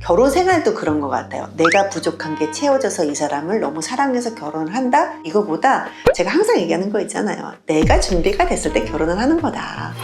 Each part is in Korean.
결혼 생활도 그런 것 같아요. 내가 부족한 게 채워져서 이 사람을 너무 사랑해서 결혼을 한다? 이거보다 제가 항상 얘기하는 거 있잖아요. 내가 준비가 됐을 때 결혼을 하는 거다.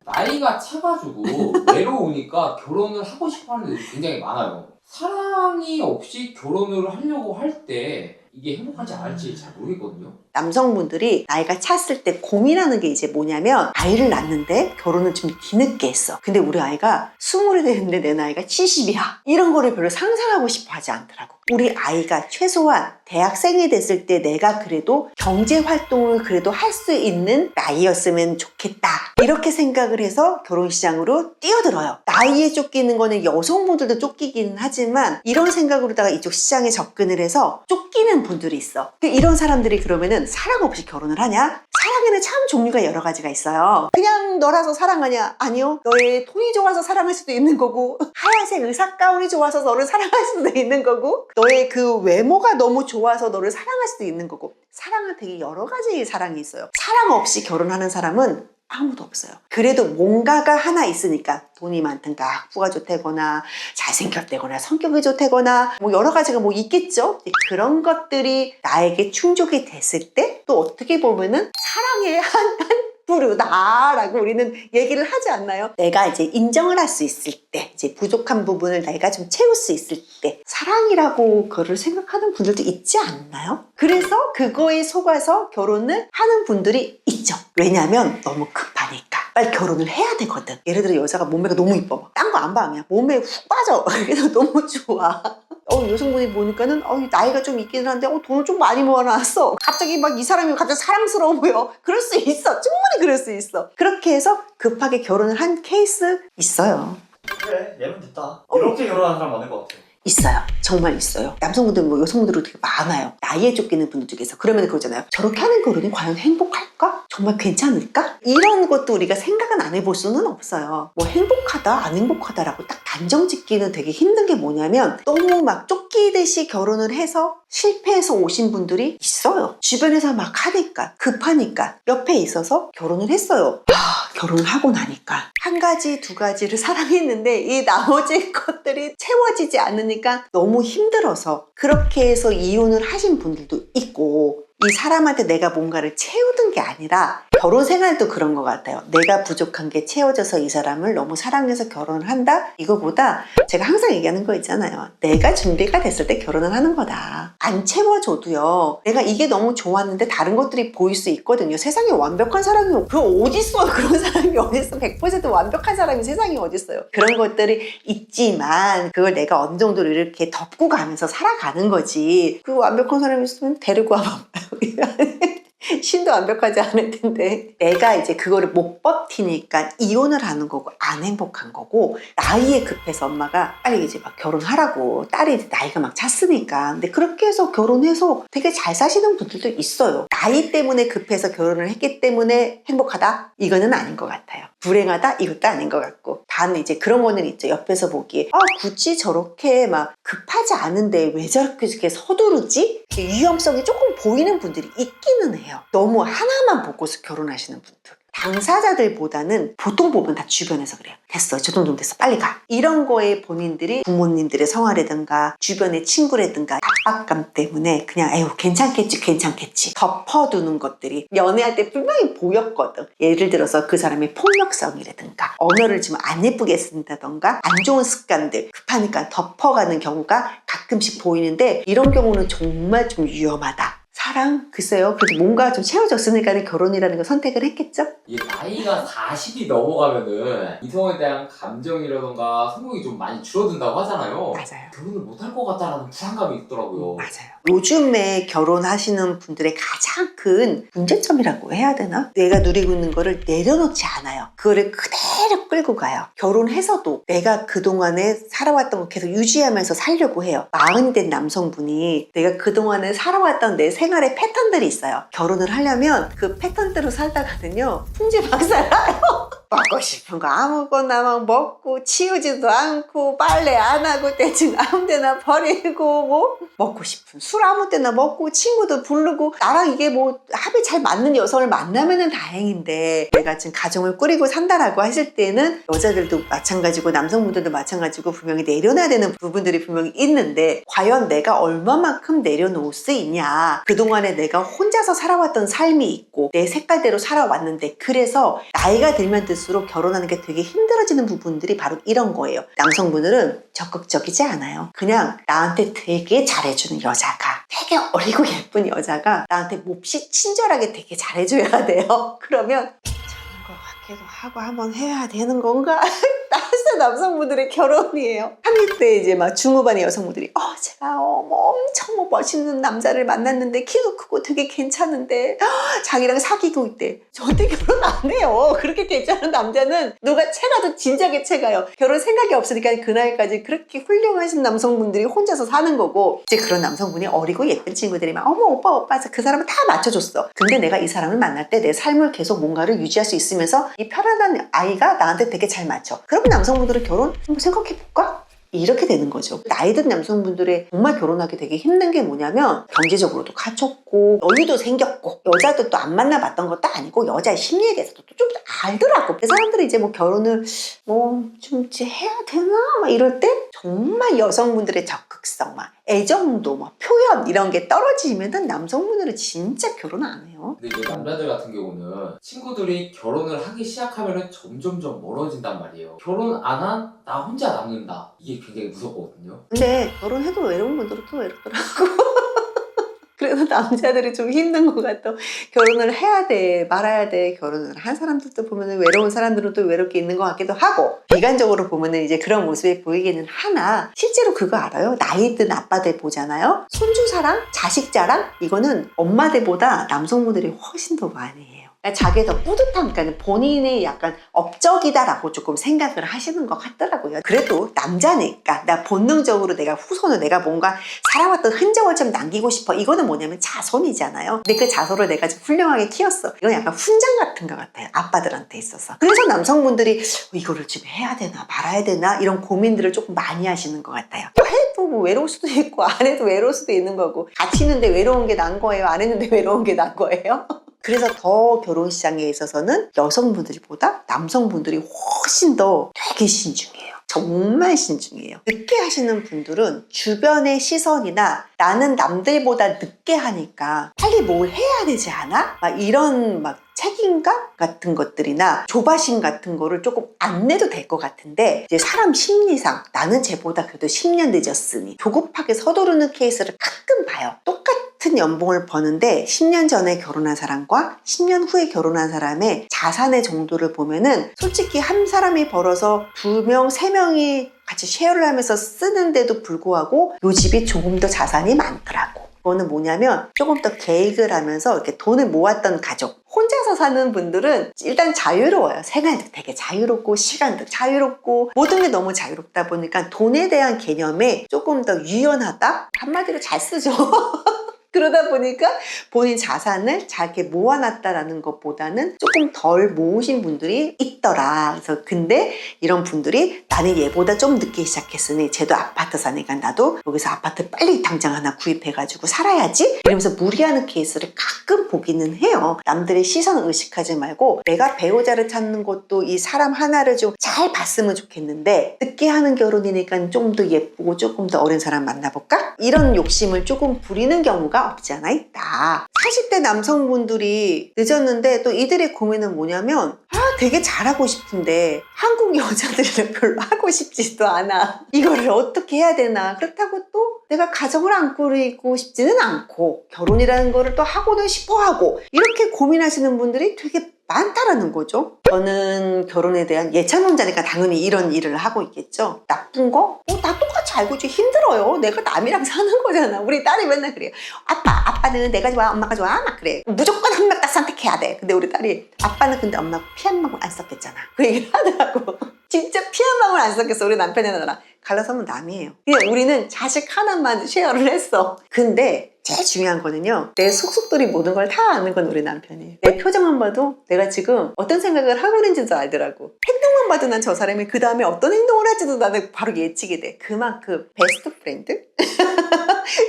나이가 차가지고 외로우니까 결혼을 하고 싶어 하는 애들이 굉장히 많아요. 사랑이 없이 결혼을 하려고 할 때 이게 행복하지 않을지 잘 모르겠거든요. 남성분들이 나이가 찼을 때 고민하는 게 이제 뭐냐면 아이를 낳는데 결혼을 좀 뒤늦게 했어. 근데 우리 아이가 20이 되는데 내 나이가 70이야. 이런 거를 별로 상상하고 싶어 하지 않더라고. 우리 아이가 최소한 대학생이 됐을 때 내가 그래도 경제활동을 그래도 할 수 있는 나이였으면 좋겠다. 이렇게 생각을 해서 결혼시장으로 뛰어들어요. 나이에 쫓기는 거는 여성분들도 쫓기기는 하지만 이런 생각으로다가 이쪽 시장에 접근을 해서 쫓기는 분들이 있어. 이런 사람들이 그러면은 사랑 없이 결혼을 하냐? 사랑에는 참 종류가 여러 가지가 있어요. 그냥 너라서 사랑하냐? 아니요. 너의 돈이 좋아서 사랑할 수도 있는 거고, 하얀색 의사 가운이 좋아서 너를 사랑할 수도 있는 거고, 너의 그 외모가 너무 좋아서 너를 사랑할 수도 있는 거고, 사랑은 되게 여러 가지 사랑이 있어요. 사랑 없이 결혼하는 사람은 아무도 없어요. 그래도 뭔가가 하나 있으니까 돈이 많든가 학부가 좋다거나 잘생겼다거나 성격이 좋다거나 뭐 여러 가지가 뭐 있겠죠. 그런 것들이 나에게 충족이 됐을 때 또 어떻게 보면은 사랑의 한 부류다라고 우리는 얘기를 하지 않나요? 내가 이제 인정을 할 수 있을 때, 이제 부족한 부분을 내가 좀 채울 수 있을 때 사랑이라고 그걸 생각하는 분들도 있지 않나요? 그래서 그거에 속아서 결혼을 하는 분들이 있죠. 왜냐면 너무 급하니까 빨리 결혼을 해야 되거든. 예를 들어 여자가 몸매가 너무 이뻐, 딴 거 안 봐, 그냥 몸매 훅 빠져. 그래서 너무 좋아. 여성분이 보니까는 나이가 좀 있기는 한데 돈을 좀 많이 모아놨어. 갑자기 막 이 사람이 갑자기 사랑스러워 보여. 그럴 수 있어. 충분히 그럴 수 있어. 그렇게 해서 급하게 결혼을 한 케이스 있어요. 그래, 얘면 됐다. 이렇게 결혼하는 사람 많을 것 같아. 있어요. 정말 있어요. 남성분들 뭐 여성분들도 되게 많아요. 나이에 쫓기는 분들 중에서. 그러면 그러잖아요. 저렇게 하는 결혼이 과연 행복할까? 정말 괜찮을까? 이런 것도 우리가 생각은 안 해볼 수는 없어요. 뭐 행복하다 안 행복하다라고 딱 단정 짓기는 되게 힘든 게 뭐냐면 너무 막 쫓기듯이 결혼을 해서 실패해서 오신 분들이 있어요. 주변에서 막 하니까 급하니까 옆에 있어서 결혼을 했어요. 결혼을 하고 나니까 한 가지 두 가지를 사랑했는데 이 나머지 것들이 채워지지 않으니까 너무 힘들어서 그렇게 해서 이혼을 하신 분들도 있고, 이 사람한테 내가 뭔가를 채우던 게 아니라 결혼 생활도 그런 것 같아요. 내가 부족한 게 채워져서 이 사람을 너무 사랑해서 결혼을 한다? 이거보다 제가 항상 얘기하는 거 있잖아요. 내가 준비가 됐을 때 결혼을 하는 거다. 안 채워줘도요. 내가 이게 너무 좋았는데 다른 것들이 보일 수 있거든요. 세상에 완벽한 사람이 어딨어요. 그런 사람이 어딨어. 100% 완벽한 사람이 세상에 어딨어요. 그런 것들이 있지만 그걸 내가 어느 정도 이렇게 덮고 가면서 살아가는 거지. 그 완벽한 사람이 있으면 데리고 와봐요. 신도 완벽하지 않을 텐데 내가 이제 그거를 못 버티니까 이혼을 하는 거고 안 행복한 거고, 나이에 급해서 엄마가 빨리 이제 막 결혼하라고, 딸이 이제 나이가 막 찼으니까. 근데 그렇게 해서 결혼해서 되게 잘 사시는 분들도 있어요. 나이 때문에 급해서 결혼을 했기 때문에 행복하다? 이거는 아닌 것 같아요. 불행하다? 이것도 아닌 것 같고, 단 이제 그런 거는 있죠. 옆에서 보기에 굳이 저렇게 막 급하지 않은데 왜 저렇게 서두르지? 위험성이 조금 보이는 분들이 있기는 해요. 너무 하나만 보고서 결혼하시는 분들. 당사자들보다는 보통 보면 다 주변에서 그래요. 됐어, 저 정도면 됐어, 빨리 가. 이런 거에 본인들이 부모님들의 성화라든가 주변의 친구라든가 압박감 때문에 그냥 에휴 괜찮겠지 덮어두는 것들이 연애할 때 분명히 보였거든. 예를 들어서 그 사람의 폭력성이라든가 언어를 좀 안 예쁘게 쓴다던가 안 좋은 습관들, 급하니까 덮어가는 경우가 가끔씩 보이는데, 이런 경우는 정말 좀 위험하다. 사랑? 글쎄요. 그래도 뭔가 좀 채워졌으니까 결혼이라는 걸 선택을 했겠죠? 이 나이가 40이 넘어가면은 이성에 대한 감정이라던가 성욕이 좀 많이 줄어든다고 하잖아요. 맞아요. 결혼을 못할 것 같다라는 불안감이 있더라고요. 맞아요. 요즘에 결혼하시는 분들의 가장 큰 문제점이라고 해야 되나? 내가 누리고 있는 거를 내려놓지 않아요. 그거를 그대로 쭉 끌고 가요. 결혼해서도 내가 그동안에 살아왔던 거 계속 유지하면서 살려고 해요. 40이 된 남성분이 내가 그동안에 살아왔던 내 생활의 패턴들이 있어요. 결혼을 하려면 그 패턴대로 살다가는요 풍지박살나요. 먹고 싶은 거 아무거나 막 먹고 치우지도 않고 빨래 안 하고 대충 아무 데나 버리고 뭐 먹고 싶은 술 아무 때나 먹고 친구도 부르고 나랑 이게 뭐 합이 잘 맞는 여성을 만나면은 다행인데 내가 지금 가정을 꾸리고 산다라고 하실 때는 여자들도 마찬가지고 남성분들도 마찬가지고 분명히 내려놔야 되는 부분들이 분명히 있는데 과연 내가 얼마만큼 내려놓을 수 있냐. 그동안에 내가 혼자서 살아왔던 삶이 있고 내 색깔대로 살아왔는데 그래서 나이가 들면 들수록 결혼하는 게 되게 힘들어지는 부분들이 바로 이런 거예요. 남성분들은 적극적이지 않아요. 그냥 나한테 되게 잘해주는 여자가 되게 어리고 예쁜 여자가 나한테 몹시 친절하게 되게 잘해줘야 돼요. 그러면 괜찮은 것 같기도 하고 한번 해야 되는 건가? 따뜻한 남성분들의 결혼이에요. 3일 때 이제 막 중후반의 여성분들이 제가 엄청 멋있는 남자를 만났는데 키도 크고 되게 괜찮은데 자기랑 사귀고 있대. 절대 결혼 안 해요. 그렇게 괜찮은 남자는 누가 채가도 진작에 채가요. 결혼 생각이 없으니까 그날까지 그렇게 훌륭하신 남성분들이 혼자서 사는 거고 이제 그런 남성분이 어리고 예쁜 친구들이 막 어머 오빠 그 사람은 다 맞춰줬어. 근데 내가 이 사람을 만날 때 내 삶을 계속 뭔가를 유지할 수 있으면서 이 편안한 아이가 나한테 되게 잘 맞춰. 그럼 남성분들은 결혼 한번 생각해볼까? 이렇게 되는 거죠. 나이 든 남성분들의 정말 결혼하기 되게 힘든 게 뭐냐면 경제적으로도 갖췄고 여유도 생겼고 여자도 또 안 만나봤던 것도 아니고 여자의 심리에 대해서도 좀 알더라고. 그 사람들이 이제 뭐 결혼을 좀 해야 되나? 막 이럴 때 정말 여성분들의 적극성, 막 애정도, 막 표현 이런 게 떨어지면은 남성분들은 진짜 결혼 안 해요. 근데 이제 남자들 같은 경우는 친구들이 결혼을 하기 시작하면은 점점점 멀어진단 말이에요. 결혼 안 한 나 혼자 남는다. 이게 굉장히 무섭거든요. 근데 결혼해도 외로운 분들은 또 외롭더라고. 그래서 남자들이 좀 힘든 것 같아. 결혼을 해야 돼, 말아야 돼. 결혼을 한 사람들도 보면 외로운 사람들은 또 외롭게 있는 것 같기도 하고 비관적으로 보면 이제 그런 모습이 보이기는 하나 실제로 그거 알아요? 나이 든 아빠들 보잖아요. 손주 사랑, 자식 자랑 이거는 엄마들보다 남성분들이 훨씬 더 많이 해요. 자기의 더 뿌듯함, 그러니까 본인의 약간 업적이다라고 조금 생각을 하시는 것 같더라고요. 그래도 남자니까 나 본능적으로 내가 후손을 내가 뭔가 살아왔던 흔적을 좀 남기고 싶어. 이거는 뭐냐면 자손이잖아요. 근데 그 자손을 내가 좀 훌륭하게 키웠어. 이건 약간 훈장 같은 것 같아요. 아빠들한테 있어서. 그래서 남성분들이 이거를 지금 해야 되나 말아야 되나 이런 고민들을 조금 많이 하시는 것 같아요. 해도 뭐 외로울 수도 있고 안 해도 외로울 수도 있는 거고 같이 있는데 외로운 게 난 거예요? 안 했는데 외로운 게 난 거예요? 그래서 더 결혼 시장에 있어서는 여성분들보다 남성분들이 훨씬 더 되게 신중해요. 정말 신중해요. 늦게 하시는 분들은 주변의 시선이나 나는 남들보다 늦게 하니까 빨리 뭘 해야 되지 않아? 막 이런 책임감 같은 것들이나 조바심 같은 거를 조금 안 내도 될 것 같은데 이제 사람 심리상 나는 쟤보다 그래도 10년 늦었으니 조급하게 서두르는 케이스를 가끔 봐요. 똑같은 연봉을 버는데 10년 전에 결혼한 사람과 10년 후에 결혼한 사람의 자산의 정도를 보면은 솔직히 한 사람이 벌어서 2명, 3명이 같이 쉐어를 하면서 쓰는데도 불구하고 요 집이 조금 더 자산이 많더라고. 그거는 뭐냐면 조금 더 계획을 하면서 이렇게 돈을 모았던 가족. 혼자서 사는 분들은 일단 자유로워요. 생활도 되게 자유롭고 시간도 자유롭고 모든 게 너무 자유롭다 보니까 돈에 대한 개념에 조금 더 유연하다? 한마디로 잘 쓰죠. 그러다 보니까 본인 자산을 잘 이렇게 모아놨다라는 것보다는 조금 덜 모으신 분들이 있더라. 그래서 근데 이런 분들이 나는 얘보다 좀 늦게 시작했으니 쟤도 아파트 사니까 나도 여기서 아파트 빨리 당장 하나 구입해가지고 살아야지 이러면서 무리하는 케이스를 가끔 보기는 해요. 남들의 시선을 의식하지 말고 내가 배우자를 찾는 것도 이 사람 하나를 좀 잘 봤으면 좋겠는데 늦게 하는 결혼이니까 좀 더 예쁘고 조금 더 어린 사람 만나볼까? 이런 욕심을 조금 부리는 경우가 없지 않아 있다. 40대 남성분들이 늦었는데 또 이들의 고민은 뭐냐면 되게 잘하고 싶은데 한국 여자들은 별로 하고 싶지도 않아. 이거를 어떻게 해야 되나. 그렇다고 또 내가 가정을 안 꾸리고 싶지는 않고 결혼이라는 거를 또 하고는 싶어 하고 이렇게 고민하시는 분들이 되게 많다라는 거죠. 저는 결혼에 대한 예찬론자니까 당연히 이런 일을 하고 있겠죠. 나쁜 거? 다 똑같이 알고 있지. 힘들어요. 내가 남이랑 사는 거잖아. 우리 딸이 맨날 그래요. 아빠 아빠는 내가 좋아 엄마가 좋아 막 그래. 무조건 한 명 딱 선택해야 돼. 근데 우리 딸이 아빠는 근데 엄마가 피 한 방울 안 썼겠잖아. 그 얘기를 하더라고. 진짜 피 한 방울 안 썼겠어. 우리 남편이나 나랑. 갈라서면 남이에요. 그냥 우리는 자식 하나만 쉐어를 했어. 근데 제일 중요한 거는요. 내 속속들이 모든 걸 다 아는 건 우리 남편이에요. 내 표정만 봐도 내가 지금 어떤 생각을 하고 있는지도 알더라고. 행동만 봐도 난 저 사람이 그 다음에 어떤 행동을 할지도 나는 바로 예측이 돼. 그만큼 베스트 프렌드?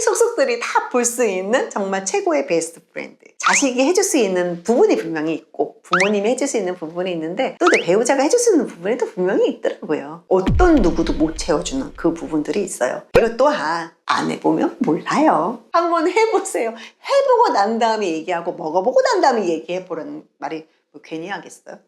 속속들이 다 볼 수 있는 정말 최고의 베스트 프렌드. 자식이 해줄 수 있는 부분이 분명히 있고 부모님이 해줄 수 있는 부분이 있는데 또 내 배우자가 해줄 수 있는 부분이 또 분명히 있더라고요. 어떤 누구도 못 채워주는 그 부분들이 있어요. 이것 또한 안 해보면 몰라요. 한번 해보세요. 해보고 난 다음에 얘기하고 먹어보고 난 다음에 얘기해보라는 말이 뭐 괜히 하겠어요?